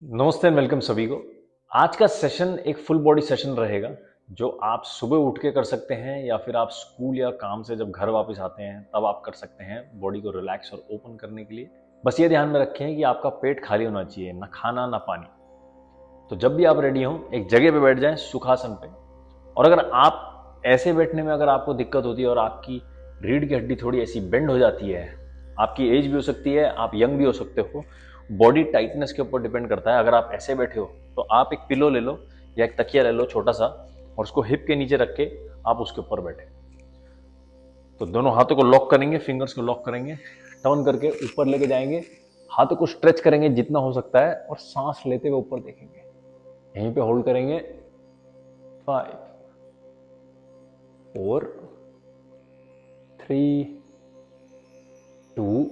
नमस्ते and welcome सभी को। आज का सेशन एक फुल बॉडी सेशन रहेगा जो आप सुबह उठ के कर सकते हैं या फिर आप स्कूल या काम से जब घर वापस आते हैं तब आप कर सकते हैं बॉडी को रिलैक्स और ओपन करने के लिए। बस ये ध्यान में रखें कि आपका पेट खाली होना चाहिए, ना खाना ना पानी। तो जब भी आप रेडी हों एक जगह पे बैठ जाएं सुखासन पे। और अगर आप ऐसे बैठने में अगर आपको दिक्कत होती है और आपकी रीढ़ की हड्डी थोड़ी ऐसी बेंड हो जाती है, आपकी एज भी हो सकती है, आप यंग भी हो सकते हो, बॉडी टाइटनेस के ऊपर डिपेंड करता है। अगर आप ऐसे बैठे हो तो आप एक पिलो ले लो या एक तकिया ले लो छोटा सा और उसको हिप के नीचे रख के आप उसके ऊपर बैठे। तो दोनों हाथों को लॉक करेंगे, फिंगर्स को लॉक करेंगे, टर्न करके ऊपर लेके जाएंगे, हाथों को स्ट्रेच करेंगे जितना हो सकता है और सांस लेते हुए ऊपर देखेंगे। यहीं पे होल्ड करेंगे। 5 4 3 2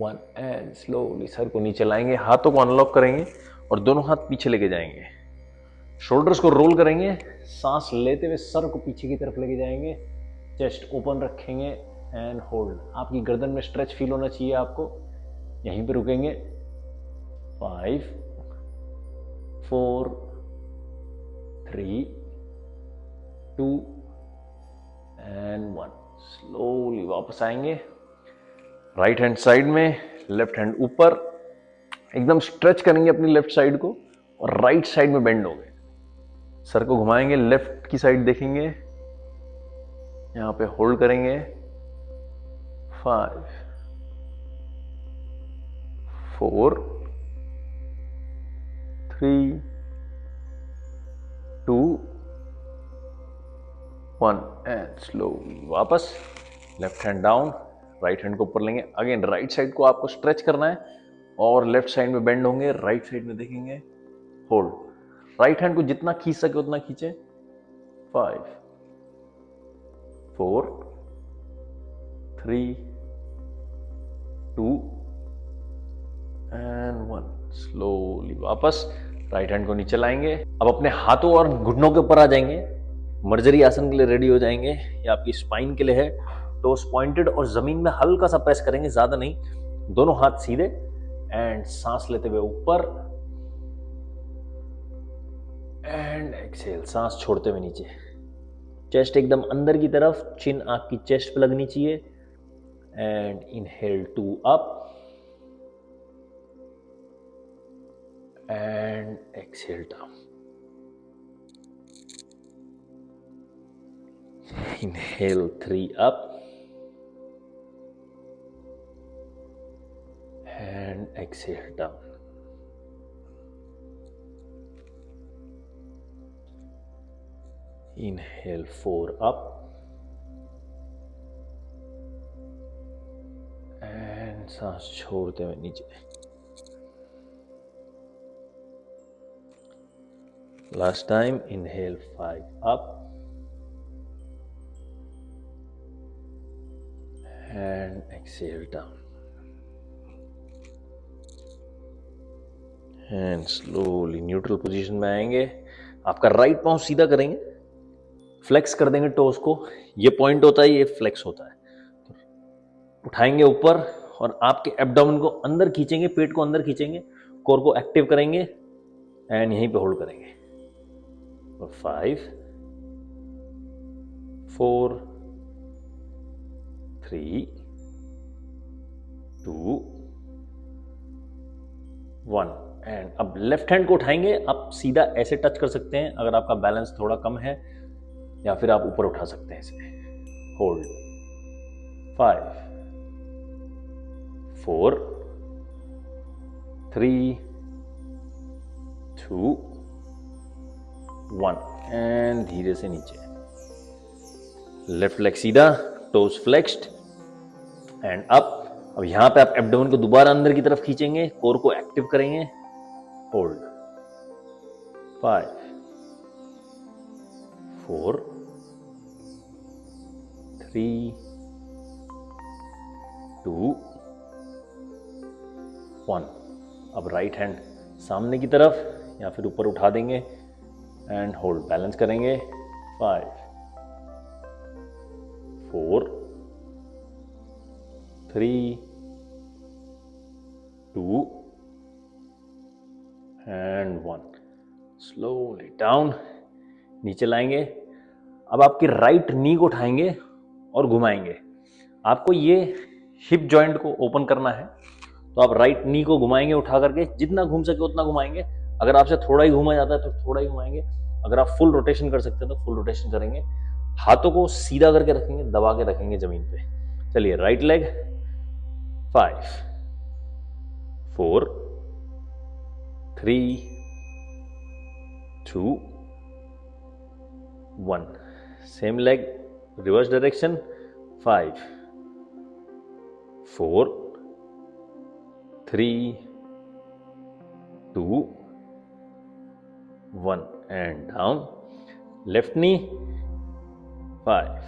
1 एंड स्लोली सर को नीचे लाएंगे, हाथों को अनलॉक करेंगे और दोनों हाथ पीछे लेके जाएंगे। शोल्डर्स को रोल करेंगे, सांस लेते हुए सर को पीछे की तरफ लेके जाएंगे, चेस्ट ओपन रखेंगे एंड होल्ड। आपकी गर्दन में स्ट्रेच फील होना चाहिए आपको। यहीं पे रुकेंगे। 5 4 3 2 एंड 1। स्लोली वापस आएंगे। राइट हैंड साइड में, लेफ्ट हैंड ऊपर, एकदम स्ट्रेच करेंगे अपनी लेफ्ट साइड को और राइट साइड में बेंड हो गए। सर को घुमाएंगे, लेफ्ट की साइड देखेंगे, यहां पे होल्ड करेंगे। 5 4 3 2 1 एंड स्लोली वापस। Left hand down, right hand को ऊपर लेंगे। अगेन राइट साइड को आपको स्ट्रेच करना है और लेफ्ट साइड में बेंड होंगे, राइट साइड में देखेंगे, होल्ड। राइट हैंड को जितना खींच सके उतना खींचे। 5 4 3 2 एंड 1। स्लोली वापस राइट हैंड को नीचे लाएंगे। अब अपने हाथों और घुटनों के ऊपर आ जाएंगे। मर्जरी आसन के लिए रेडी हो जाएंगे। ये आपकी स्पाइन के लिए है। टोस पॉइंटेड और जमीन में हल्का सा प्रेस करेंगे, ज्यादा नहीं। दोनों हाथ सीधे एंड सांस लेते हुए ऊपर एंड एक्सहेल, सांस छोड़ते हुए नीचे। चेस्ट एकदम अंदर की तरफ, चिन आपकी चेस्ट पे लगनी चाहिए and inhale 2 up and exhale down. Inhale 3 up and exhale down. Inhale 4 up and सांस छोड़ते हुए नीचे। Last time, inhale 5 up and exhale down. And slowly neutral position में आएंगे। आपका राइट पांव सीधा करेंगे, फ्लेक्स कर देंगे टोस को। ये पॉइंट होता है, ये फ्लेक्स होता है। उठाएंगे ऊपर और आपके एब्डोमेन को अंदर खींचेंगे, पेट को अंदर खींचेंगे, कोर को एक्टिव करेंगे एंड यहीं पे होल्ड करेंगे। 5 4 3 2 1 एंड अब लेफ्ट हैंड को उठाएंगे। आप सीधा ऐसे टच कर सकते हैं अगर आपका बैलेंस थोड़ा कम है, या फिर आप ऊपर उठा सकते हैं इसे। होल्ड। 5 4 3 2 1 एंड धीरे से नीचे। लेफ्ट लेग सीधा, टोज फ्लेक्स्ड एंड अप। अब यहां पे आप एब्डोमेन को दोबारा अंदर की तरफ खींचेंगे, कोर को एक्टिव करेंगे। होल्ड। 5 4 3 2 1। अब राइट हैंड सामने की तरफ या फिर ऊपर उठा देंगे एंड होल्ड। बैलेंस करेंगे। 5 4 3 2 एंड 1। स्लोली डाउन, नीचे लाएंगे। अब आपकी राइट नी को उठाएंगे और घुमाएंगे। आपको ये हिप जॉइंट को ओपन करना है, तो आप राइट नी को घुमाएंगे उठा करके, जितना घूम सके उतना घुमाएंगे। अगर आपसे थोड़ा ही घुमा जाता है तो थोड़ा ही घुमाएंगे। अगर आप फुल रोटेशन कर सकते हैं तो फुल रोटेशन करेंगे। हाथों को सीधा करके रखेंगे, दबा के रखेंगे जमीन पे। चलिए, right leg, 5 4 3 2 1। Same leg, reverse direction, 5 4 3 2 1 and down. Left knee, 5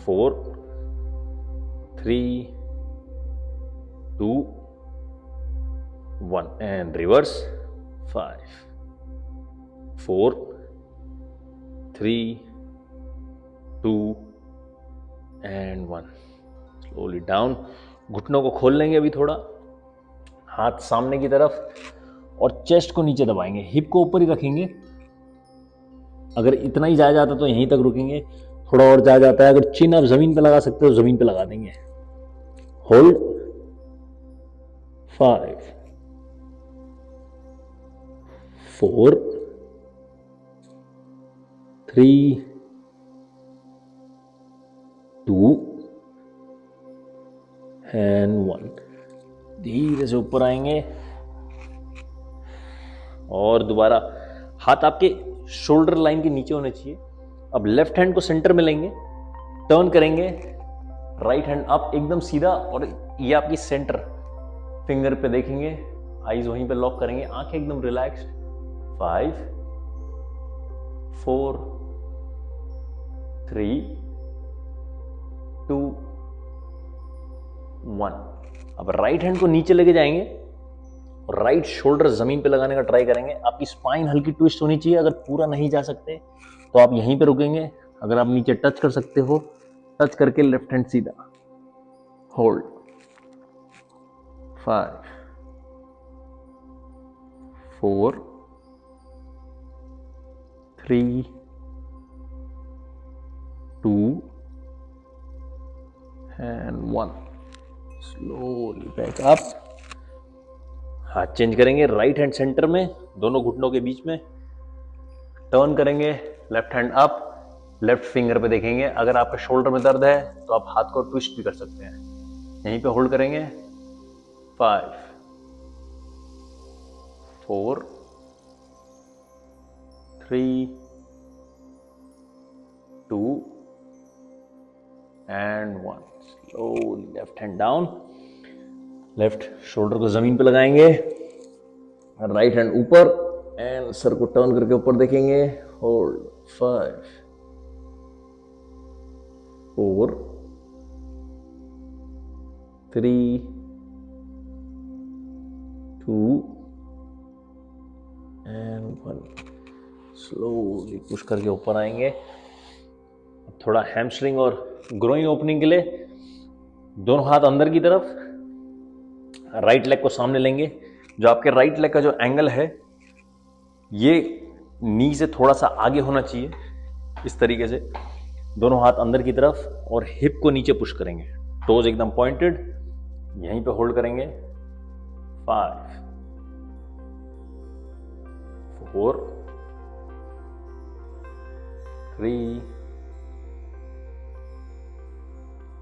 4 3 2 1 and reverse, 5 4 3 2 and 1. Slowly down. घुटनों को खोल लेंगे अभी थोड़ा, हाथ सामने की तरफ और चेस्ट को नीचे दबाएंगे। हिप को ऊपर ही रखेंगे। अगर इतना ही जाया जाता तो यहीं तक रुकेंगे, थोड़ा और जाया जाता है। अगर चिन आप जमीन पे लगा सकते हो तो जमीन पे लगा देंगे। Hold, 5 4 3 2 and 1। धीरे से ऊपर आएंगे और दोबारा हाथ आपके शोल्डर लाइन के नीचे होने चाहिए। अब लेफ्ट हैंड को सेंटर में लेंगे, टर्न करेंगे, राइट हैंड अप एकदम सीधा, और ये आपकी सेंटर फिंगर पे देखेंगे, आईज वहीं पे लॉक करेंगे, आंखें एकदम रिलैक्स्ड। 5 4 3 2 1। अब राइट हैंड को नीचे लेके जाएंगे और राइट शोल्डर जमीन पे लगाने का ट्राई करेंगे। आपकी स्पाइन हल्की ट्विस्ट होनी चाहिए। अगर पूरा नहीं जा सकते तो आप यहीं पे रुकेंगे। अगर आप नीचे टच कर सकते हो, टच करके लेफ्ट हैंड सीधा, hold, 5 4 3 2 and 1। Slowly back up. हाथ चेंज करेंगे, राइट हैंड सेंटर में, दोनों घुटनों के बीच में, टर्न करेंगे, left hand up, left finger पे देखेंगे। अगर आपके शोल्डर में दर्द है तो आप हाथ को ट्विस्ट भी कर सकते हैं। यहीं पे होल्ड करेंगे, 5 4 3 2 and 1। Slowly left hand down, left shoulder को जमीन पे लगाएंगे, राइट हैंड ऊपर एंड सर को टर्न करके ऊपर देखेंगे, होल्ड, 5 4 3 2 and 1। स्लोली पुश करके ऊपर आएंगे। थोड़ा हैमस्ट्रिंग और ग्रोइंग ओपनिंग के लिए दोनों हाथ अंदर की तरफ, राइट लेग को सामने लेंगे। जो आपके राइट लेग का जो एंगल है, ये नी से थोड़ा सा आगे होना चाहिए, इस तरीके से। दोनों हाथ अंदर की तरफ और हिप को नीचे पुश करेंगे, टोज एकदम पॉइंटेड, यहीं पे होल्ड करेंगे, 5 4 3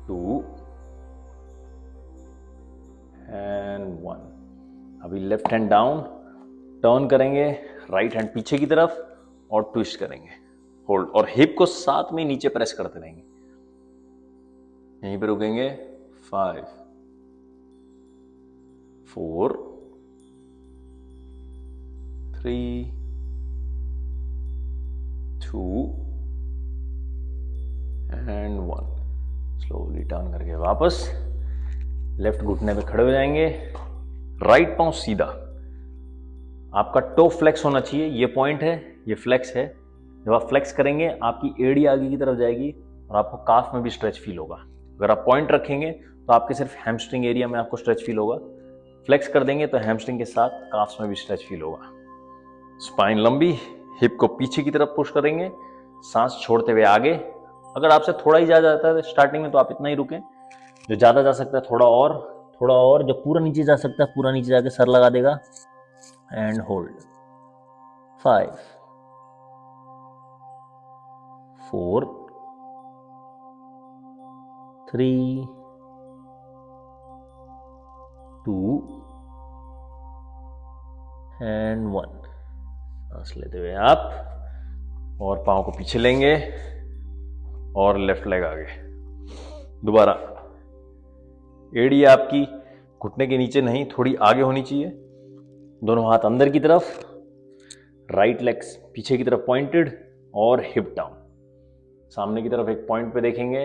2 and 1। अभी लेफ्ट हैंड डाउन, टर्न करेंगे, राइट हैंड पीछे की तरफ और ट्विस्ट करेंगे, होल्ड, और हिप को साथ में नीचे प्रेस करते रहेंगे। यहीं पे रुकेंगे, 5 4 3 2 and 1। स्लोली टर्न करके वापस लेफ्ट घुटने पे खड़े हो जाएंगे, राइट पांव सीधा, आपका टो फ्लेक्स होना चाहिए। ये पॉइंट है, ये फ्लेक्स है। जब आप फ्लेक्स करेंगे आपकी एड़ी आगे की तरफ जाएगी और आपको काफ में भी स्ट्रेच फील होगा। अगर आप पॉइंट रखेंगे तो आपके सिर्फ हैमस्ट्रिंग एरिया में आपको स्ट्रेच फील होगा। फ्लेक्स कर देंगे तो हैमस्ट्रिंग के साथ काफ्स में भी स्ट्रेच फील होगा। स्पाइन लंबी, हिप को पीछे की तरफ पुश करेंगे, सांस छोड़ते हुए आगे। अगर आपसे थोड़ा ही ज्यादा जाता है स्टार्टिंग में तो आप इतना ही रुकें, जो ज्यादा जा सकता है थोड़ा और, जो पूरा नीचे जा सकता है पूरा नीचे जाके सर लगा देगा एंड होल्ड। 5 4 3 2 एंड 1। सांस लेते हुए आप और पांव को पीछे लेंगे और लेफ्ट लेग आगे। दोबारा एड़ी आपकी घुटने के नीचे नहीं, थोड़ी आगे होनी चाहिए। दोनों हाथ अंदर की तरफ, राइट लेग्स पीछे की तरफ पॉइंटेड और हिप डाउन। सामने की तरफ एक पॉइंट पे देखेंगे,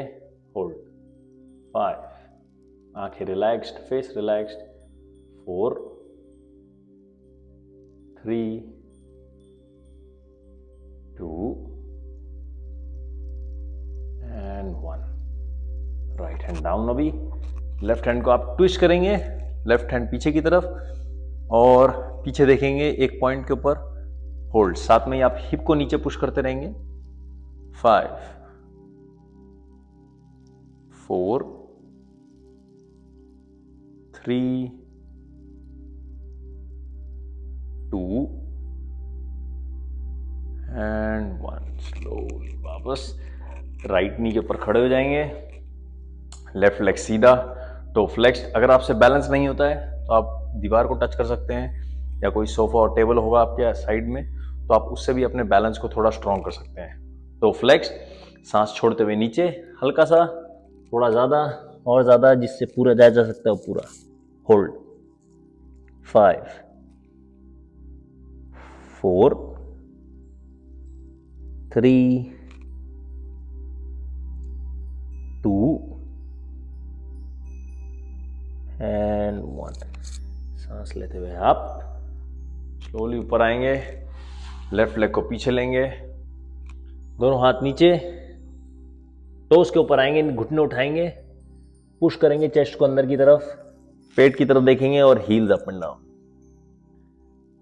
होल्ड। 5, आंखें relaxed, face relaxed. 4 3 2 and 1। Right hand down. अभी लेफ्ट हैंड को आप ट्विस्ट करेंगे, लेफ्ट हैंड पीछे की तरफ और पीछे देखेंगे एक पॉइंट के ऊपर, होल्ड। साथ में ही आप हिप को नीचे पुश करते रहेंगे। 5 4 3 2 एंड 1। स्लोली वापस राइट नी के ऊपर खड़े हो जाएंगे, लेफ्ट लेग सीधा, टो फ्लेक्स्ड। अगर आपसे बैलेंस नहीं होता है तो आप दीवार को टच कर सकते हैं या कोई सोफा और टेबल होगा आपके साइड में, तो आप उससे भी अपने बैलेंस को थोड़ा स्ट्रॉन्ग कर सकते हैं। तो फ्लेक्स्ड, सांस छोड़ते हुए नीचे, हल्का सा, थोड़ा ज्यादा और ज्यादा, जिससे पूरा जाया जा सकता है वो पूरा। होल्ड। 5 4 3 2 एंड 1। सांस लेते हुए आप स्लोली ऊपर आएंगे, लेफ्ट लेग को पीछे लेंगे, दोनों हाथ नीचे, टोस के ऊपर आएंगे, घुटने उठाएंगे, पुश करेंगे चेस्ट को अंदर की तरफ, पेट की तरफ देखेंगे और heels up and down.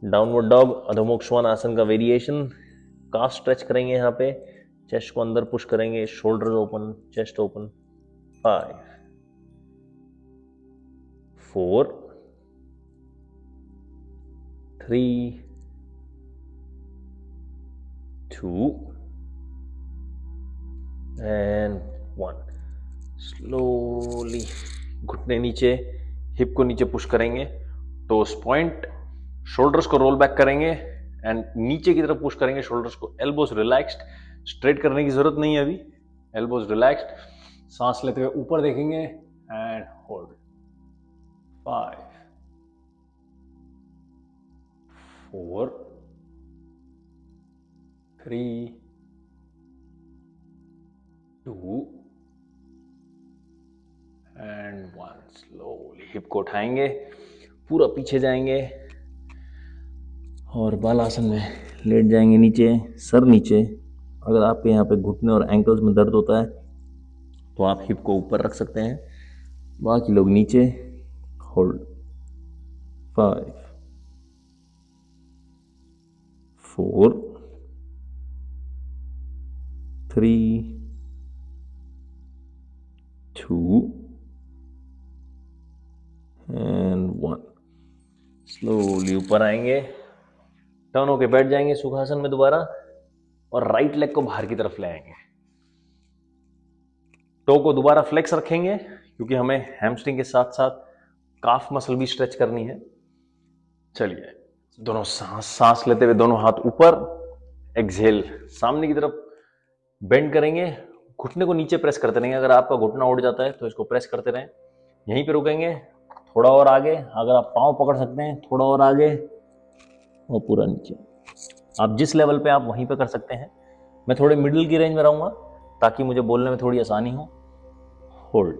Downward dog, अधोमुख श्वान आसन का वेरिएशन। काफ स्ट्रेच करेंगे यहाँ पे, चेस्ट को अंदर पुश करेंगे, shoulder open, chest open. 5 4 3 2 and 1। Slowly घुटने नीचे, हिप को नीचे पुश करेंगे, टोस पॉइंट, शोल्डर्स को रोल बैक करेंगे एंड नीचे की तरफ पुश करेंगे शोल्डर्स को। एल्बोज रिलैक्स्ड, स्ट्रेट करने की जरूरत नहीं है अभी, एल्बोज रिलैक्स्ड। सांस लेते हुए ऊपर देखेंगे and hold. 5 4 3 2 and 1। Slowly hip को उठाएंगे, पूरा पीछे जाएंगे और बालासन में लेट जाएंगे नीचे, सर नीचे। अगर आपके यहाँ पे घुटने और एंकल्स में दर्द होता है तो आप हिप को ऊपर रख सकते हैं, बाकी लोग नीचे। होल्ड। 5 4 3 2 एंड 1। स्लोली ऊपर आएंगे, टर्न होके बैठ जाएंगे सुखासन में दोबारा और राइट लेग को बाहर की तरफ ले आएंगे। टो को दोबारा फ्लेक्स रखेंगे क्योंकि हमें हैमस्ट्रिंग के साथ साथ काफ मसल भी स्ट्रेच करनी है। चलिए, दोनों सांस लेते हुए दोनों हाथ ऊपर, एक्सहेल सामने की तरफ बेंड करेंगे, घुटने को नीचे प्रेस करते रहेंगे। अगर आपका घुटना उड़ जाता है तो इसको प्रेस करते रहें। यहीं पे रुकेंगे, थोड़ा और आगे, अगर आप पाँव पकड़ सकते हैं थोड़ा और आगे और पूरा नीचे। आप जिस लेवल पे आप वहीं पे कर सकते हैं। मैं थोड़े मिडिल की रेंज में रहूंगा ताकि मुझे बोलने में थोड़ी आसानी हो। होल्ड।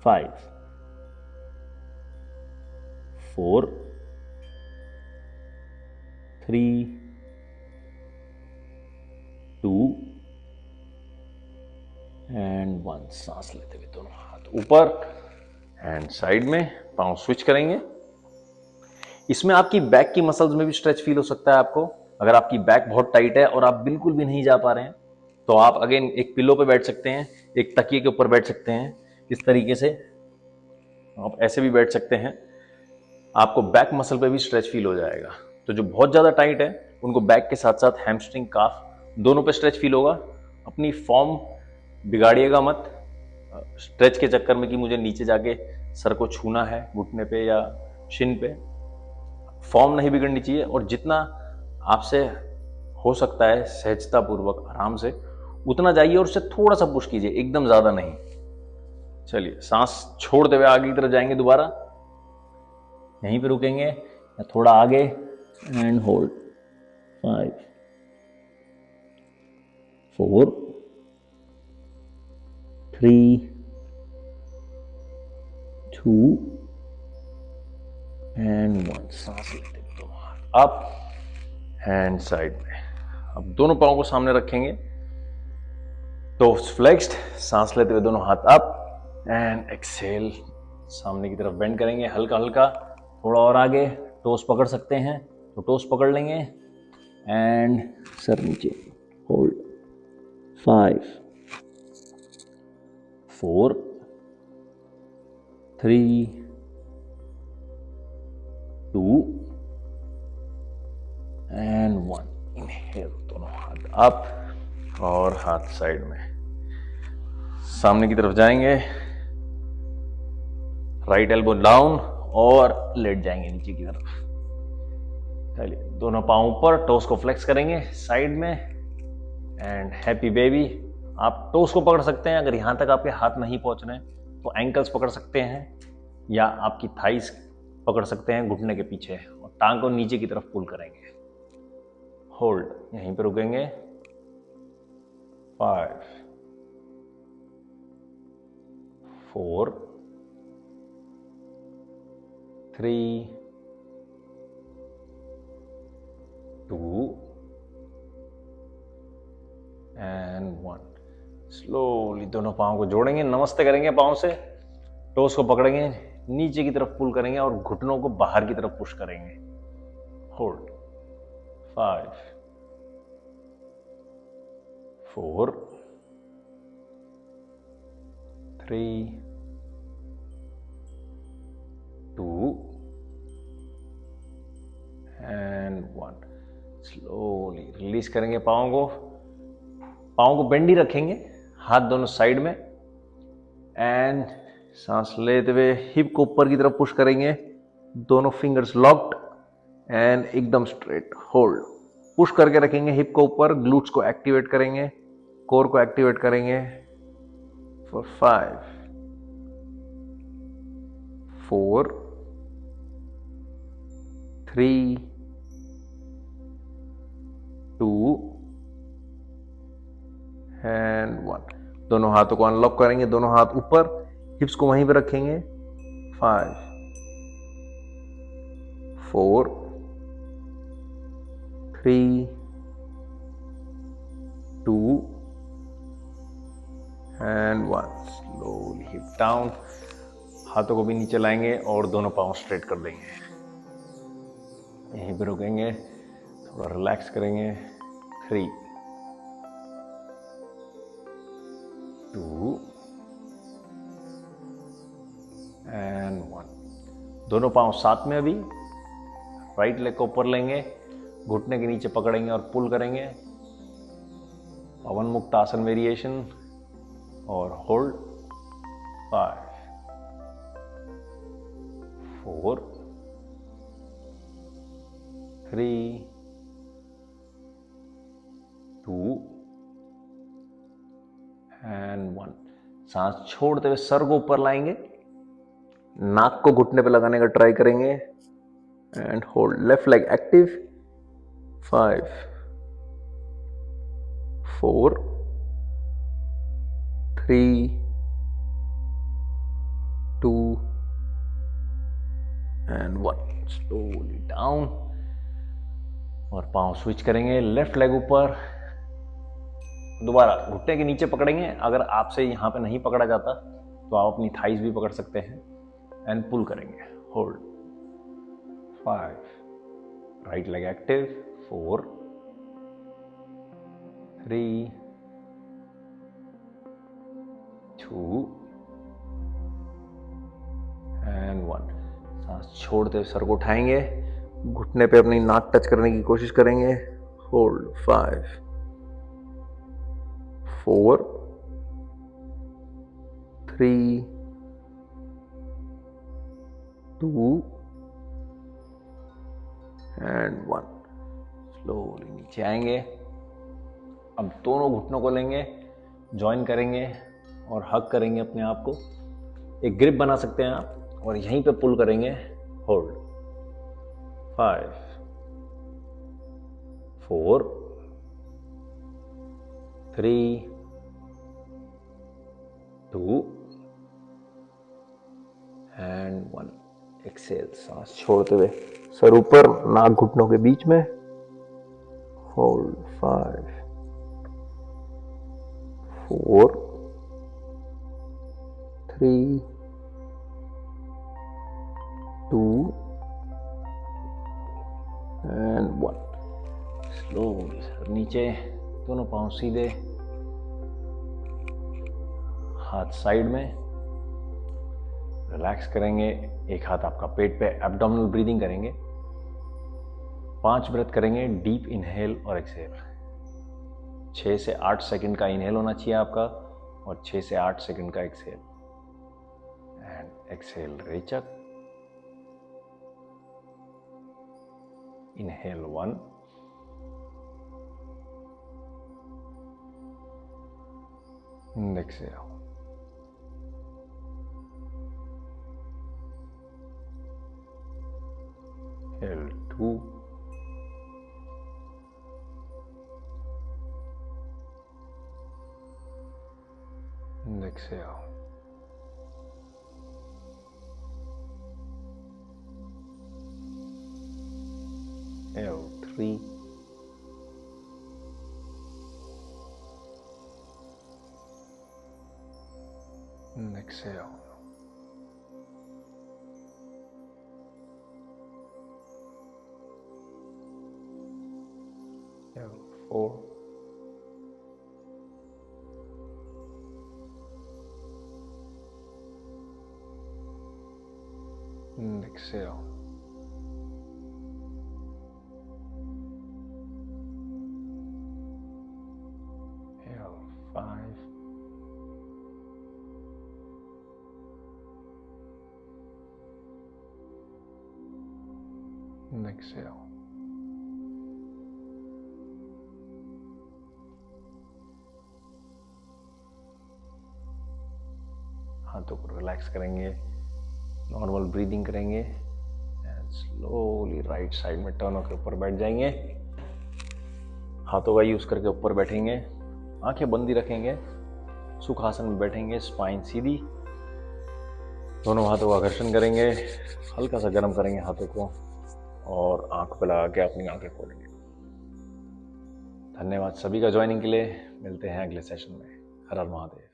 5 4 3 2 एंड 1। सांस लेते हुए दोनों हाथ ऊपर, एंड साइड में पाँव स्विच करेंगे। इसमें आपकी बैक की मसल्स में भी स्ट्रेच फील हो सकता है आपको। अगर आपकी बैक बहुत टाइट है और आप बिल्कुल भी नहीं जा पा रहे हैं तो आप अगेन एक पिलो पे बैठ सकते हैं, एक तकिए के ऊपर बैठ सकते हैं। इस तरीके से आप ऐसे भी बैठ सकते हैं, आपको बैक मसल पे भी स्ट्रेच फील हो जाएगा। तो जो बहुत ज़्यादा टाइट है उनको बैक के साथ साथ हैमस्ट्रिंग, काफ दोनों पे स्ट्रेच फील होगा। अपनी फॉर्म बिगाड़िएगा मत स्ट्रेच के चक्कर में कि मुझे नीचे जाके सर को छूना है घुटने पे या शिन पे। फॉर्म नहीं बिगड़नी चाहिए और जितना आपसे हो सकता है सहजता पूर्वक आराम से उतना जाइए और उससे थोड़ा सा पुश कीजिए, एकदम ज्यादा नहीं। चलिए सांस छोड़ते हुए आगे की तरफ जाएंगे, दोबारा यहीं पे रुकेंगे या थोड़ा आगे एंड होल्ड। 5 4 3 2 एंड 1। सांस लेते हुए दोनों हाथ अप हैंड साइड में। अब दोनों पाँव को सामने रखेंगे, टोस फ्लेक्स्ड, सांस लेते हुए दोनों हाथ अप एंड एक्सेल, सामने की तरफ बेंड करेंगे हल्का हल्का। थोड़ा और आगे, टोस पकड़ सकते हैं तो टोस पकड़ लेंगे एंड सर नीचे, होल्ड। 5 4 3 2 एंड 1। इनहेल, दोनों हाथ अप और हाथ साइड में, सामने की तरफ जाएंगे, राइट एल्बो डाउन और लेट जाएंगे नीचे की तरफ। चलिए दोनों पाँव ऊपर, टोस को फ्लेक्स करेंगे साइड में एंड हैप्पी बेबी। आप टोस को पकड़ सकते हैं, अगर यहां तक आपके हाथ नहीं पहुंच रहे तो एंकल्स पकड़ सकते हैं या आपकी थाइस पकड़ सकते हैं घुटने के पीछे और टांग को नीचे की तरफ पुल करेंगे। होल्ड, यहीं पे रुकेंगे। 5 4 3 2 एंड 1। स्लोली दोनों पाँव को जोड़ेंगे, नमस्ते करेंगे पाँव से, टोस को पकड़ेंगे, नीचे की तरफ पुल करेंगे और घुटनों को बाहर की तरफ पुश करेंगे। होल्ड। 5 4 3 2 एंड 1। स्लोली रिलीज करेंगे पाँव को बेंड ही रखेंगे, हाथ दोनों साइड में एंड सांस लेते हुए हिप को ऊपर की तरफ पुश करेंगे, दोनों फिंगर्स लॉक्ड एंड एकदम स्ट्रेट। होल्ड, पुश करके रखेंगे हिप को ऊपर, ग्लूट्स को एक्टिवेट करेंगे, कोर को एक्टिवेट करेंगे फॉर 5 4 3 2 एंड 1। दोनों हाथों को अनलॉक करेंगे, दोनों हाथ ऊपर, हिप्स को वहीं पे रखेंगे। 5 4 3 2 एंड 1। स्लोली हिप डाउन, हाथों को भी नीचे लाएंगे और दोनों पाँव स्ट्रेट कर देंगे। यहीं पे रुकेंगे, थोड़ा रिलैक्स करेंगे। 3 2 एंड 1। दोनों पाँव साथ में, अभी राइट लेग को ऊपर लेंगे, घुटने के नीचे पकड़ेंगे और पुल करेंगे, पवन मुक्त आसन वेरिएशन और होल्ड। 5 4 3 2 एंड 1। सांस छोड़ते हुए सर को ऊपर लाएंगे, नाक को घुटने पे लगाने का ट्राई करेंगे and hold. Left leg active. 5 4 3 2 and 1। Slowly down और पांव स्विच करेंगे, लेफ्ट लेग ऊपर, दोबारा घुटने के नीचे पकड़ेंगे। अगर आपसे यहां पे नहीं पकड़ा जाता तो आप अपनी थाइस भी पकड़ सकते हैं एंड पुल करेंगे, hold 5, right leg active 4, 3, 2 and 1। सांस छोड़ते हुए सर को उठाएंगे, घुटने पे अपनी नाक टच करने की कोशिश करेंगे, होल्ड 5, 4, 3, 2 एंड 1। स्लोली नीचे आएंगे। अब दोनों घुटनों को लेंगे, ज्वाइन करेंगे और हग करेंगे अपने आप को। एक ग्रिप बना सकते हैं आप और यहीं पे पुल करेंगे, होल्ड 5, 4, 3, 2 एंड 1। एक्सेल, सांस छोड़ते हुए सर ऊपर, नाक घुटनों के बीच में, होल्ड 5, 4, 3, 2 एंड 1। स्लोली सर नीचे, दोनों पांव सीधे, हाथ साइड में, रिलैक्स करेंगे। एक हाथ आपका पेट पे, एब्डोमिनल ब्रीदिंग करेंगे। 5 ब्रेथ करेंगे, डीप इनहेल और एक्सहेल। 6 से 8 सेकंड का इनहेल होना चाहिए आपका और 6 से 8 सेकंड का एक्सहेल। एंड एक्सहेल रेचक, inhale 1, exhale, inhale 2, and exhale. Inhale 3, and exhale. Inhale 4, and exhale. Inhale 5, and exhale. हाथों को रिलैक्स करेंगे, नॉर्मल ब्रीदिंग करेंगे एंड स्लोली राइट साइड में टर्न होकर ऊपर बैठ जाएंगे। हाथों का यूज करके ऊपर बैठेंगे, आंखें बंद ही रखेंगे, सुखासन में बैठेंगे, स्पाइन सीधी, दोनों हाथों का घर्षण करेंगे, हल्का सा गर्म करेंगे हाथों को और आंख पे लगा के अपनी आंखें खोलेंगे। धन्यवाद सभी का ज्वाइनिंग के लिए। मिलते हैं अगले सेशन में। हर हर महादेव।